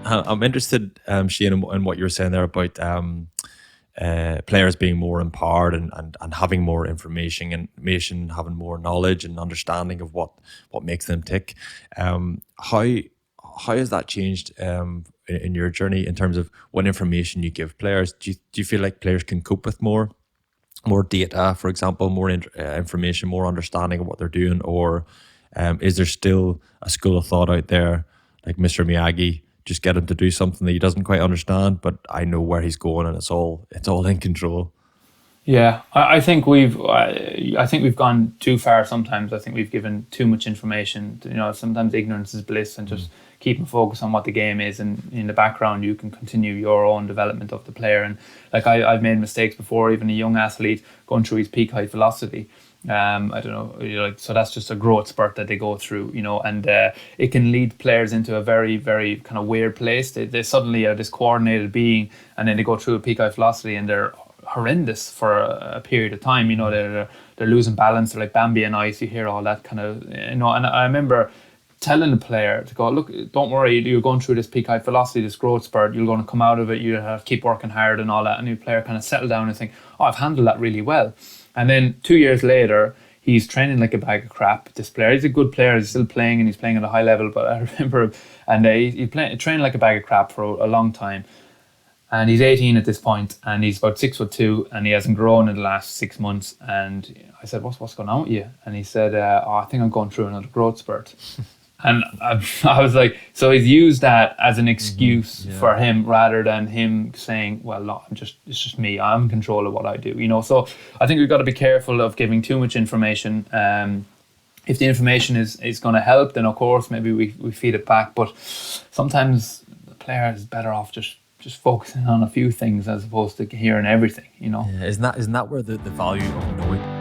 I'm interested, Shane, in what you were saying there about players being more empowered and having more information, having more knowledge and understanding of what makes them tick. How has that changed in your journey in terms of what information you give players? Do you feel like players can cope with more data, for example, more information, more understanding of what they're doing, or is there still a school of thought out there like Mr. Miyagi? Just get him to do something that he doesn't quite understand, but I know where he's going, and it's all in control. Yeah, I think we've gone too far sometimes. I think we've given too much information. Sometimes ignorance is bliss, and just keeping focus on what the game is, and in the background you can continue your own development of the player. And like I've made mistakes before, even a young athlete going through his peak height velocity. I don't know, so that's just a growth spurt that they go through, and it can lead players into a very, very kind of weird place. They suddenly are this coordinated being, and then they go through a peak height velocity and they're horrendous for a period of time. They're losing balance. They're like Bambi and ice. You hear all that kind of, and I remember telling the player to go, look, don't worry, you're going through this peak height velocity, this growth spurt, you're going to come out of it, you have to keep working hard and all that. And the player kind of settle down and think, oh, I've handled that really well. And then 2 years later, he's training like a bag of crap. This player, he's a good player, he's still playing, and he's playing at a high level. But I remember, and he trained like a bag of crap for a long time. And he's 18 at this point, and he's about 6'2", and he hasn't grown in the last 6 months. And I said, what's going on with you? And he said, I think I'm going through another growth spurt. And I was like, so he's used that as an excuse for him, rather than him saying, well, no, it's just me. I'm in control of what I do, So I think we've got to be careful of giving too much information. If the information is going to help, then of course maybe we feed it back. But sometimes the player is better off just focusing on a few things as opposed to hearing everything, Yeah, isn't that where the value of knowing